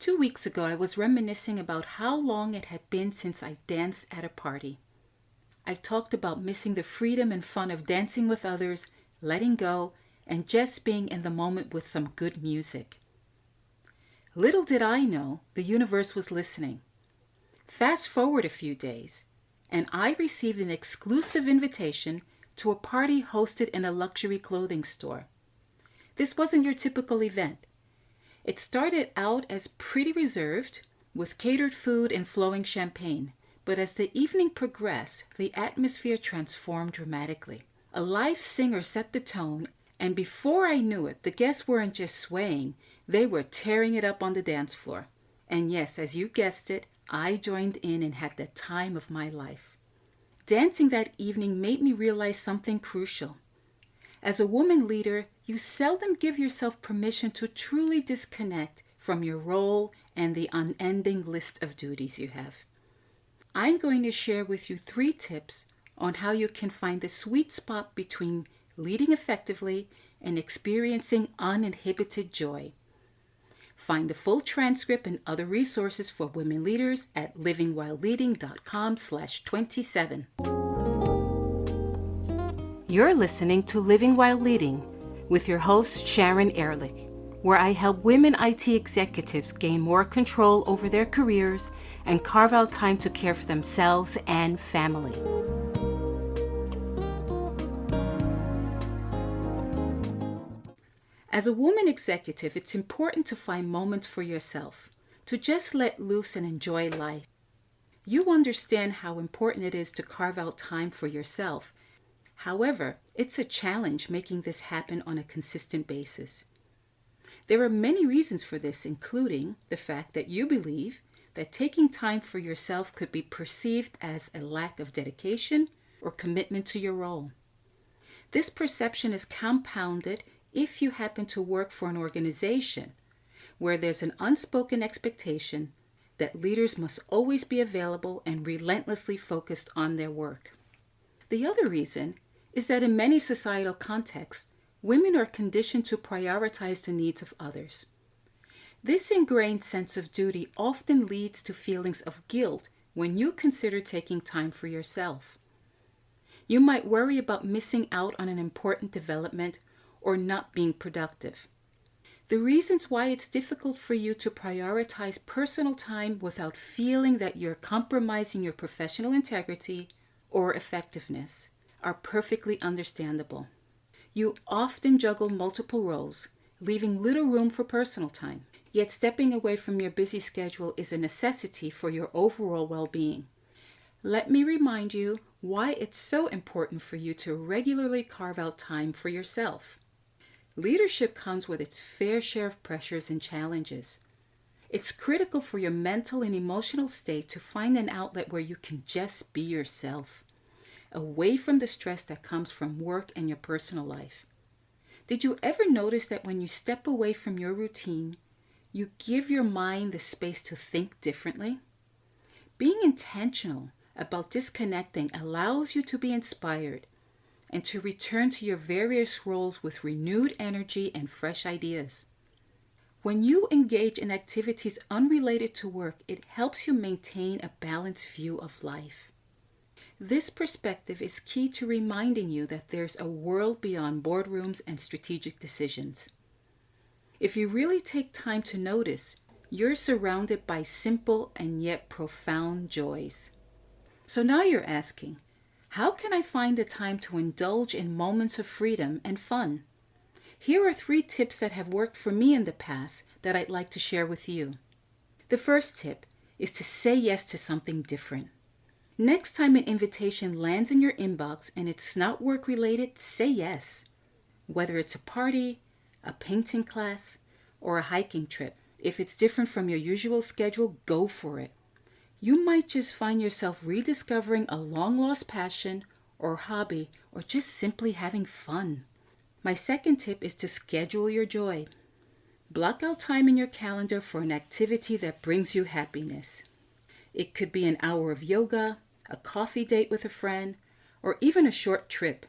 2 weeks ago, I was reminiscing about how long it had been since I danced at a party. I talked about missing the freedom and fun of dancing with others, letting go, and just being in the moment with some good music. Little did I know the universe was listening. Fast forward a few days, and I received an exclusive invitation to a party hosted in a luxury clothing store. This wasn't your typical event. It started out as pretty reserved, with catered food and flowing champagne, but as the evening progressed, the atmosphere transformed dramatically. A live singer set the tone, and before I knew it, the guests weren't just swaying, they were tearing it up on the dance floor. And yes, as you guessed it, I joined in and had the time of my life. Dancing that evening made me realize something crucial. As a woman leader, you seldom give yourself permission to truly disconnect from your role and the unending list of duties you have. I'm going to share with you 3 tips on how you can find the sweet spot between leading effectively and experiencing uninhibited joy. Find the full transcript and other resources for women leaders at livingwhileleading.com/27. You're listening to Living While Leading with your host, Sharon Ehrlich, where I help women IT executives gain more control over their careers and carve out time to care for themselves and family. As a woman executive, it's important to find moments for yourself, to just let loose and enjoy life. You understand how important it is to carve out time for yourself. However, it's a challenge making this happen on a consistent basis. There are many reasons for this, including the fact that you believe that taking time for yourself could be perceived as a lack of dedication or commitment to your role. This perception is compounded if you happen to work for an organization where there's an unspoken expectation that leaders must always be available and relentlessly focused on their work. The other reason is that in many societal contexts, women are conditioned to prioritize the needs of others. This ingrained sense of duty often leads to feelings of guilt when you consider taking time for yourself. You might worry about missing out on an important development or not being productive. The reasons why it's difficult for you to prioritize personal time without feeling that you're compromising your professional integrity or effectiveness are perfectly understandable. You often juggle multiple roles, leaving little room for personal time. Yet stepping away from your busy schedule is a necessity for your overall well-being. Let me remind you why it's so important for you to regularly carve out time for yourself. Leadership comes with its fair share of pressures and challenges. It's critical for your mental and emotional state to find an outlet where you can just be yourself, away from the stress that comes from work and your personal life. Did you ever notice that when you step away from your routine, you give your mind the space to think differently? Being intentional about disconnecting allows you to be inspired and to return to your various roles with renewed energy and fresh ideas. When you engage in activities unrelated to work, it helps you maintain a balanced view of life. This perspective is key to reminding you that there's a world beyond boardrooms and strategic decisions. If you really take time to notice, you're surrounded by simple and yet profound joys. So now you're asking, how can I find the time to indulge in moments of freedom and fun? Here are 3 tips that have worked for me in the past that I'd like to share with you. The first tip is to say yes to something different. Next time an invitation lands in your inbox and it's not work related, say yes. Whether it's a party, a painting class, or a hiking trip, if it's different from your usual schedule, go for it. You might just find yourself rediscovering a long-lost passion or hobby, or just simply having fun. My second tip is to schedule your joy. Block out time in your calendar for an activity that brings you happiness. It could be an hour of yoga, a coffee date with a friend, or even a short trip.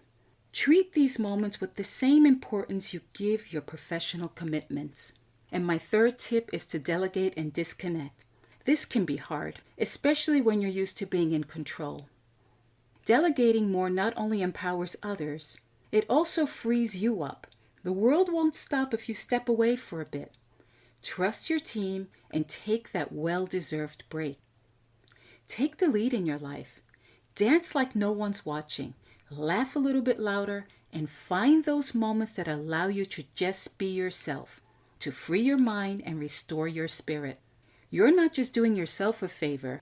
Treat these moments with the same importance you give your professional commitments. And my third tip is to delegate and disconnect. This can be hard, especially when you're used to being in control. Delegating more not only empowers others, it also frees you up. The world won't stop if you step away for a bit. Trust your team and take that well-deserved break. Take the lead in your life. Dance like no one's watching. Laugh a little bit louder and find those moments that allow you to just be yourself, to free your mind and restore your spirit. You're not just doing yourself a favor.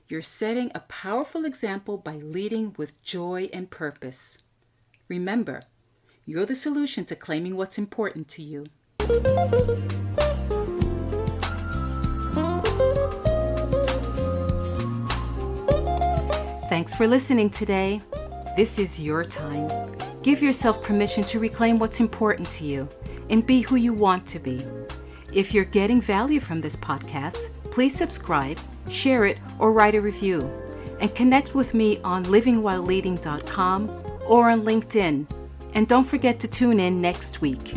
You're setting a powerful example by leading with joy and purpose. Remember, you're the solution to claiming what's important to you. Thanks for listening today. This is your time. Give yourself permission to reclaim what's important to you and be who you want to be. If you're getting value from this podcast, please subscribe, share it, or write a review. And connect with me on livingwhileleading.com or on LinkedIn. And don't forget to tune in next week.